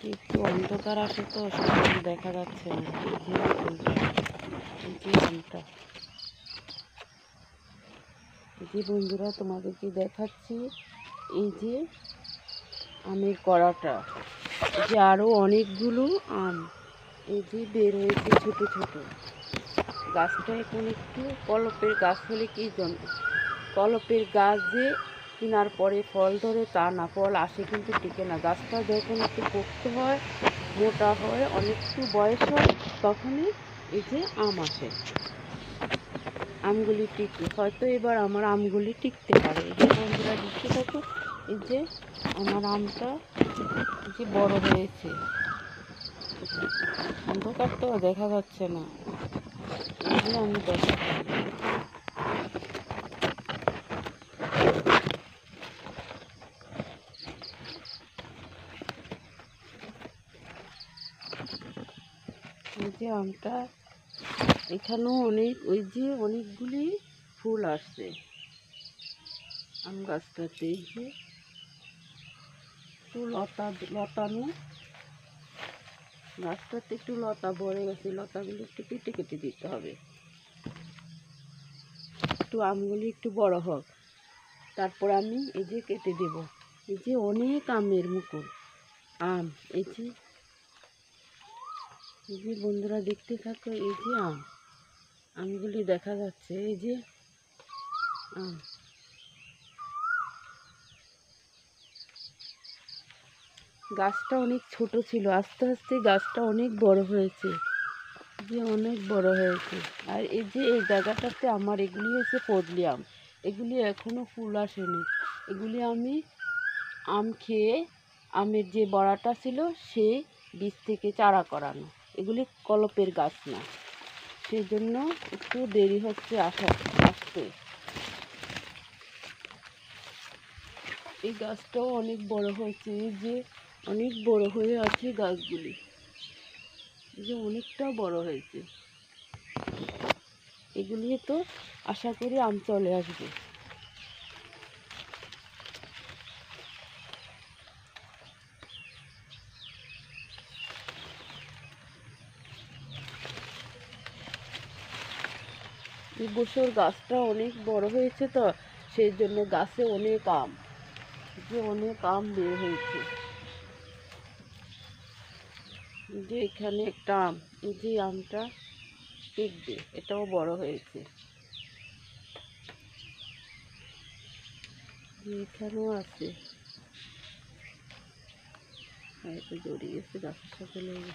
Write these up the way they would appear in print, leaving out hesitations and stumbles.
একটু অন্ধকার আসে তো সব দেখা যাচ্ছে না। এই যে আমটা, এই যে বন্ধুরা তোমাদেরকে দেখাচ্ছি এই যে আমের কড়াটা, যে আরো অনেকগুলো আম এই যে বের হয়েছে ছোট ছোট। গাছটা এখন একটু কলপের গাছ হলে কি জন্য, কলপের গাছ যে কেনার পরে ফল ধরে তা না, ফল আসে কিন্তু টিকে না। গাছটা যখন একটু পোক্ত হয়, মোটা হয়, অনেক একটু বয়স হয়, তখনই এই যে আম আসে, আমগুলি টিকে। হয়তো এবার আমার আমগুলি টিকতে পারে। এই যে বন্ধুরা দেখতে থাকো, এই যে আমার আমটা এই যে বড় হয়েছে। অন্ধকার তো দেখা যাচ্ছে না, এই যে আমি দেখাচ্ছি। এই যে আমটা, এখানেও অনেক ওই যে অনেকগুলি ফুল আসছে আম গাছটাতে। এই যে একটু লতানো, গাছটাতে একটু লতা ভরে গেছে, লতাগুলো একটু কেটে কেটে দিতে হবে। একটু আমগুলি একটু বড় হোক, তারপর আমি এই যে কেটে দেব। এই যে অনেক আমের মুকুল আম, এই যে বন্ধুরা দেখতে থাকো, এই যে আমগুলি দেখা যাচ্ছে। এই যে আম, গাছটা অনেক ছোট ছিল, আস্তে আস্তে গাছটা অনেক বড় হয়েছে, যে অনেক বড় হয়েছে। আর এই যে এই জায়গাটাতে আমার এগুলি হচ্ছে ফজলি আম, এগুলি এখনো ফুল আসেনি। এগুলি আমি আম খেয়ে, আমের যে বড়াটা ছিল সেই বীজ থেকে চারা করানো, এগুলি কলপের গাছ না, সেই জন্য একটু দেরি হচ্ছে আসতে। এই গাছটাও অনেক বড় হয়েছে, এই যে অনেক বড় হয়ে আছে গাছগুলি, এই যে অনেকটা বড় হয়েছে। এগুলি তো আশা করি আম চলে আসবে। এই বছর গাছটা অনেক বড় হয়েছে তো সেই জন্য গাছে অনেক আম, যে অনেক আম বের হয়েছে। যে এখানে একটা আম, এই যে আমটা টিকবে, এটাও বড় হয়েছে। এখানেও আছে, এটা জড়িয়ে গেছে গাছের সাথে লেগে।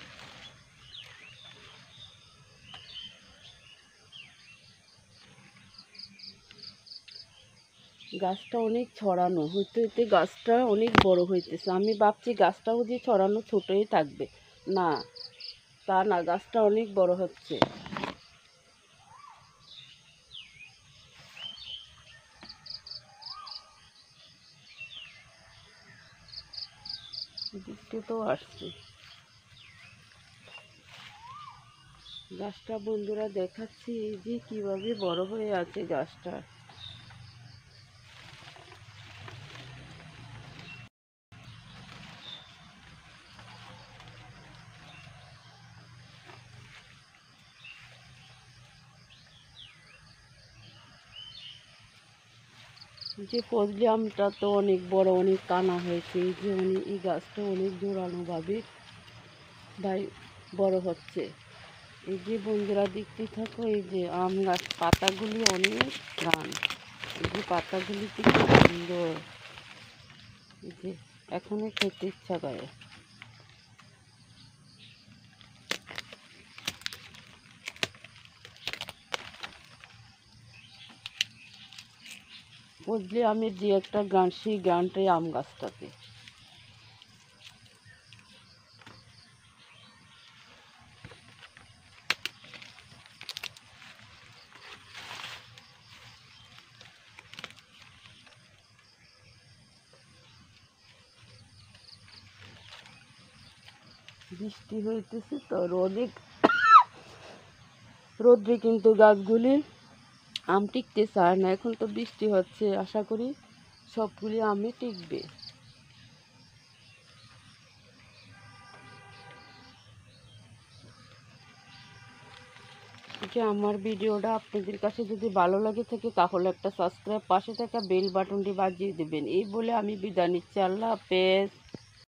গাছটা অনেক ছড়ানো হইতে হইতে গাছটা অনেক বড় হইতেছে। আমি ভাবছি গাছটাও যে ছড়ানো ছোটই থাকবে, না তা না, গাছটা অনেক বড় হচ্ছে। বৃষ্টি তো আসছে। গাছটা বন্ধুরা দেখাচ্ছি, এই যে কিভাবে বড় হয়ে আছে গাছটা। যে ফজলি আমটা তো অনেক বড়, অনেক কানা হয়েছে। এই যে এই গাছটা অনেক জোরালো ভাবে বড় হচ্ছে। এই যে বন্ধুরা দেখতে থাকো, এই যে আম গাছ পাতাগুলি অনেক ঘ্রাণ, এই যে পাতাগুলি কি সুন্দর, এই যে এখনো খেতে ইচ্ছা করে। ফজলি আমের যে একটা গান, সেই গানটাই আম গাছটাতে। বৃষ্টি হইতেছে তো রোদ্রে কিন্তু গাছগুলি আম টিকতে চায় না। এখন তো বৃষ্টি হচ্ছে, আশা করি সবগুলি আমই টিকবে। হচ্ছে আমার ভিডিওটা আপনাদের কাছে যদি ভালো লাগে থাকে তাহলে একটা সাবস্ক্রাইব, পাশে থাকা বেল বাটনটি বাজিয়ে দেবেন। এই বলে আমি বিদায় নিচ্ছি। আল্লাহ হাফেজ।